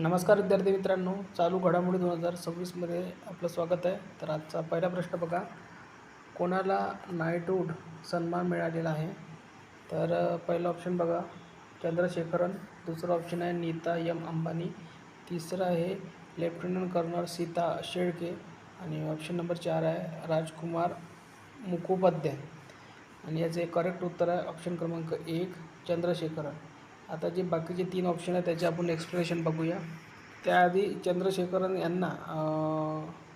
नमस्कार विद्यार्थी मित्रांनो, चालू घडामोडी 2026मध्ये आपलं स्वागत आहे. तर आजचा पहिला प्रश्न बघा, कोणाला नाईटहूड सन्मान मिळालेला आहे? तर पहिलं ऑप्शन बघा चंद्रशेखरन, दुसरं ऑप्शन आहे नीता एम अंबानी, तिसरं आहे लेफ्टनंट कर्नल सीता शेळके आणि ऑप्शन नंबर 4 आहे राजकुमार मुखोपाध्याय. आणि याचे करेक्ट उत्तर आहे ऑप्शन क्रमांक 1 चंद्रशेखरन. आता जे बाकीचे 3 ऑप्शन आहेत त्याचे आपण एक्सप्लेनेशन बघूया. त्याआधी चंद्रशेखरन यांना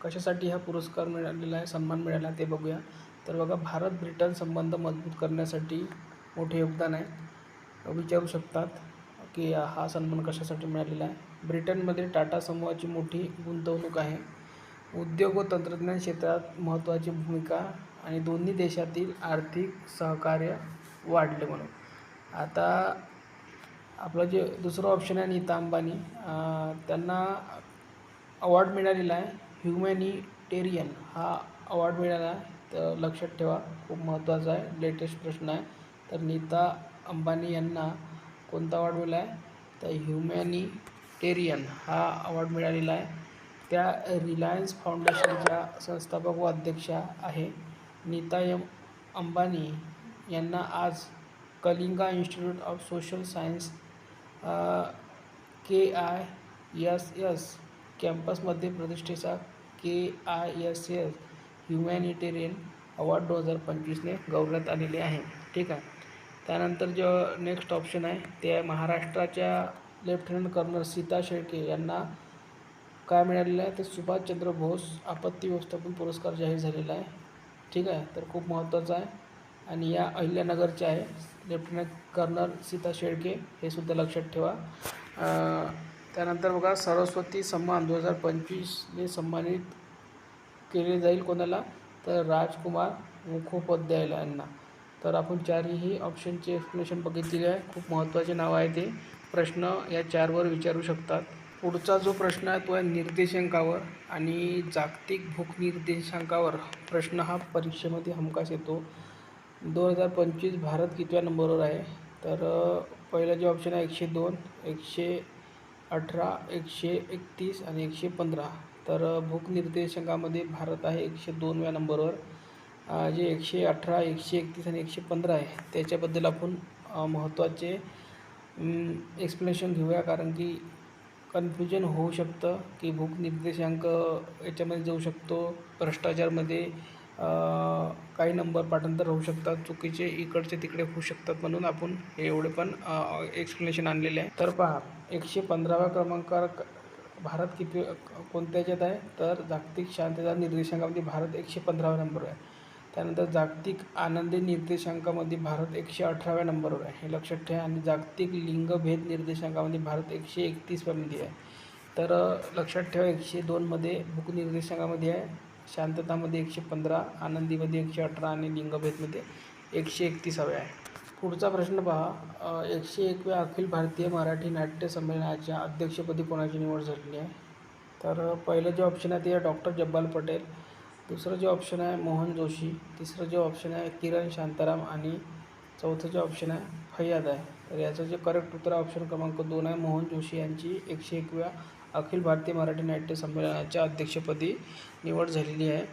कशासाठी हा पुरस्कार मिळालेला आहे, सन्मान मिळाला ते बघूया. तर बघा, भारत ब्रिटन संबंध मजबूत करण्यासाठी मोठे योगदान आहे. विचारू शकतात की हा सन्मान कशासाठी मिळालेला आहे. ब्रिटनमध्ये टाटा समूहाची मोठी गुंतवणूक आहे. उद्योग व तंत्रज्ञान क्षेत्रात महत्त्वाची भूमिका आणि दोन्ही देशातील आर्थिक सहकार्य वाढले म्हणून. आता आपलं जे दुसरं ऑप्शन आहे नीता अंबानी, त्यांना अवॉर्ड मिळालेला आहे ह्युमॅनिटेरियन हा अवॉर्ड मिळाला आहे. तर लक्षात ठेवा, खूप महत्त्वाचा आहे, लेटेस्ट प्रश्न आहे. तर नीता अंबानी यांना कोणता अवॉर्ड मिळाला आहे? तर ह्युमॅनिटेरियन हा अवॉर्ड मिळालेला आहे. त्या रिलायन्स फाउंडेशनच्या संस्थापक व अध्यक्षा आहे. नीता एम अंबानी यांना आज Kalinga institute of social science KISS कॅम्पसमध्ये प्रतिष्ठेचा KISS ह्युमॅनिटेरियन अवॉर्ड 2025ने गौरवण्यात आलेले आहे. ठीक आहे. त्यानंतर जो नेक्स्ट ऑप्शन आहे ते आहे महाराष्ट्राच्या लेफ्टनंट कर्नल सीता शेळके यांना काय मिळालेलं आहे? ते सुभाषचंद्र बोस आपत्ती व्यवस्थापन पुरस्कार जाहीर झालेला आहे. ठीक आहे. तर खूप महत्त्वाचं आहे. आणि या अहिल्यानगरच्या आहे लेफ्टनंट कर्नल सीता शेळके, हे सुद्धा लक्षात ठेवा. त्यानंतर बघा, सरस्वती सन्मान 2025ने सन्मानित केले जाईल कोणाला? तर राजकुमार मुखोपाध्यायला यांना. तर आपण चारही ऑप्शनचे एक्सप्लेनेशन बघितलेले आहे. खूप महत्त्वाचे नाव आहे ते. प्रश्न या 4वर विचारू शकतात. पुढचा जो प्रश्न आहे तो आहे निर्देशांकावर आणि जागतिक भूक निर्देशांकावर. प्रश्न हा परीक्षेमध्ये हमखास येतो. 2025 भारत कितव्या नंबरवर आहे? तर पहिलं जे ऑप्शन आहे 102, 118, 131 आणि 115. तर भूक निर्देशांकामध्ये भारत आहे 102व्या नंबरवर. जे 118, 131 आणि 115 आहे त्याच्याबद्दल आपण महत्त्वाचे एक्सप्लेनेशन घेऊया, कारण की कन्फ्युजन होऊ शकतं की भूक निर्देशांक याच्यामध्ये जाऊ शकतो, भ्रष्टाचारमध्ये काही नंबर पाठांतर होऊ शकतात, चुकीचे इकडचे तिकडे होऊ शकतात, म्हणून आपण हे एवढे पण एक्सप्लेनेशन आणलेले आहे. तर पहा, 115व्या क्रमांकावर भारत किती कोणत्या याच्यात आहे? तर जागतिक शांतता निर्देशांकामध्ये भारत 115व्या नंबरवर आहे. त्यानंतर जागतिक आनंदी निर्देशांकामध्ये भारत 118व्या नंबरवर आहे, हे लक्षात ठेवा. आणि जागतिक लिंगभेद निर्देशांकामध्ये भारत 131व्यामध्ये आहे. तर लक्षात ठेवा, 102मध्ये भूक निर्देशांकामध्ये आहे, शांततामध्ये 115, आनंदीमध्ये 118 आणि लिंगभेदमध्ये 131व्या आहे. पुढचा प्रश्न पहा, 101व्या अखिल भारतीय मराठी नाट्य संमेलनाच्या अध्यक्षपदी कोणाची निवड झालेली आहे? तर पहिलं जे ऑप्शन आहे ते आहे डॉक्टर जब्बार पटेल, दुसरं जे ऑप्शन आहे मोहन जोशी, तिसरं जे ऑप्शन आहे किरण शांताराम आणि चौथं जे ऑप्शन आहे फैयाद आहे. तर याचं जे करेक्ट उत्तर ऑप्शन क्रमांक 2 आहे, मोहन जोशी यांची 101व्या अखिल भारतीय मराठी नाट्य संमेलनाच्या अध्यक्षपदी निवड झालेली आहे.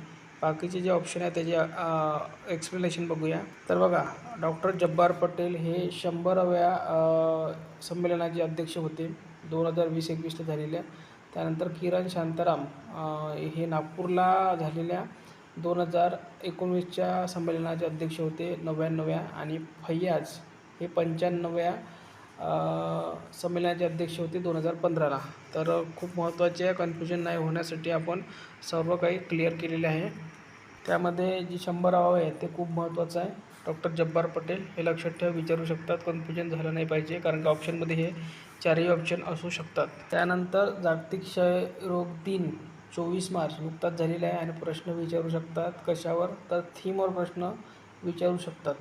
बाकीचे जे ऑप्शन आहे त्याचे एक्सप्लेनेशन बघूया. तर बघा, डॉक्टर जब्बार पटेल हे 100व्या संमेलनाचे अध्यक्ष होते 2020-21ला झालेल्या. त्यानंतर किरण शांताराम हे नागपूरला झालेल्या 2019च्या संमेलनाचे अध्यक्ष होते 99व्या. आणि फैयाज हे 95व्या संमेलनाचे अध्यक्ष होते 2015ला. तर खूप महत्त्वाचे आहे, कन्फ्युजन नाही होण्यासाठी आपण सर्व काही क्लिअर केलेले आहे. त्यामध्ये जी 100वा आहे ते खूप महत्त्वाचं आहे, डॉक्टर जब्बार पटेल, हे लक्षात ठेवा. विचारू शकतात, कन्फ्युजन झालं नाही पाहिजे, कारण की ऑप्शनमध्ये हे चारही ऑप्शन असू शकतात. त्यानंतर जागतिक क्षयरोग दिन 24 मार्च नुकताच झालेला आहे आणि प्रश्न विचारू शकतात कशावर? तर थीमवर प्रश्न विचारू शकतात.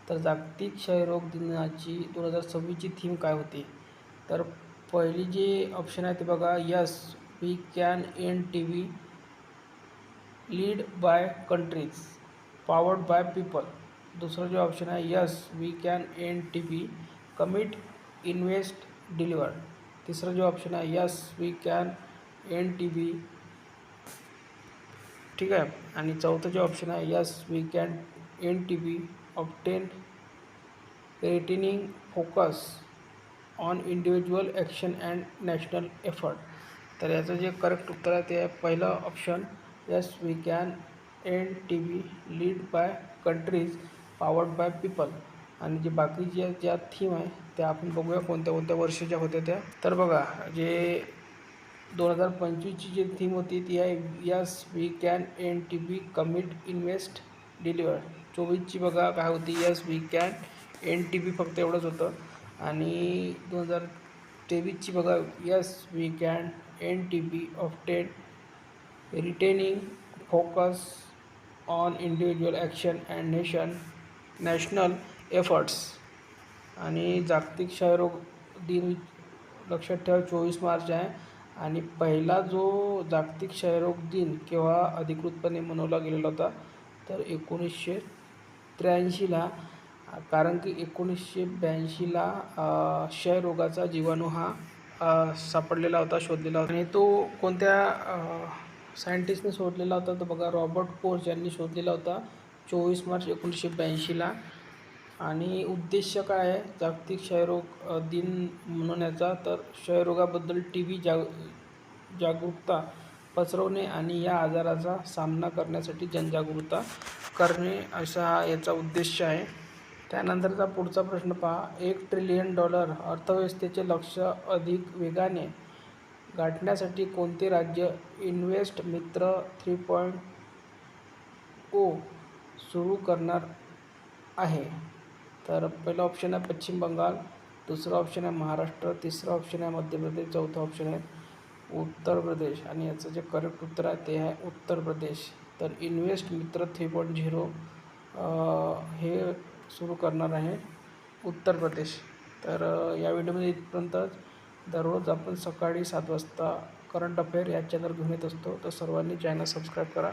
तर जागतिक क्षयरोग दिनाची 2026ची थीम काय होती? तर पहिली जी ऑप्शन आहे ते बघा, yes we can end TB lead by countries powered by people. दुसरं जे ऑप्शन आहे, yes we can end TB commit invest deliver. तिसरा जो ऑप्शन आहे yes we can end TB, ठीक आहे. आणि चौथं जे ऑप्शन आहे yes we can end TB obtain retaining focus on individual action and national effort. तर याचं जे करेक्ट उत्तर आहे ते आहे पहिलं option yes we can end TB lead by countries powered by people. आणि जे बाकीचे ज्या थीम आहे त्या आपण बघूया कोणत्या कोणत्या वर्षाच्या होत्या त्या. तर बघा जे 2025ची जी थीम होती ती आहे yes we can end TB commit invest deliver. 24ची बघा काय होती yes we can end TB फक्त एवढंच होतं. आणि 2023ची बघा yes we can end TB obtain retaining focus on individual action and national efforts. आणि जागतिक क्षयरोग दिन लक्षात ठेवा 24 मार्च आहे. आणि पहिला जो जागतिक क्षयरोग दिन केव्हा अधिकृतपणे मनवला गेलेला होता तर 1983ला. कारण की 1982ला क्षयरोगाचा जीवाणू हा सापडलेला होता, शोधलेला होता. आणि तो कोणत्या सायंटिस्टने शोधलेला होता तर बघा रॉबर्ट कोच यांनी शोधलेला होता 24 मार्च 1982ला. आणि उद्देश काय आहे जागतिक क्षयरोग दिन मनवण्याचा तर क्षयरोगाबद्दल TB जागरूकता पसरवणे आणि या आजाराचा सामना करण्यासाठी जनजागरूकता करणे असा याचा उद्देश आहे. त्यानंतरचा पुढचा प्रश्न पहा. $1 ट्रिलियन अर्थव्यवस्थेचे लक्ष्य अधिक वेगाने गाठण्यासाठी कोणते राज्य इन्व्हेस्ट मित्र 3.0 सुरू करणार आहे. तर पहिला ऑप्शन आहे पश्चिम बंगाल, दुसरा ऑप्शन आहे महाराष्ट्र, तिसरा ऑप्शन आहे मध्य प्रदेश, चौथा ऑप्शन आहे उत्तर प्रदेश. आणि याचं जे करेक्ट उत्तर आहे ते आहे उत्तर प्रदेश. तर इन्व्हेस्ट मित्र 3.0 हे सुरू करणार आहे उत्तर प्रदेश. तर या व्हिडिओमध्ये इथपर्यंतच. दररोज आपण सकाळी 7 वाजता करंट अफेअर या चॅनल घेऊन येत असतो, तर सर्वांनी चॅनल सबस्क्राईब करा.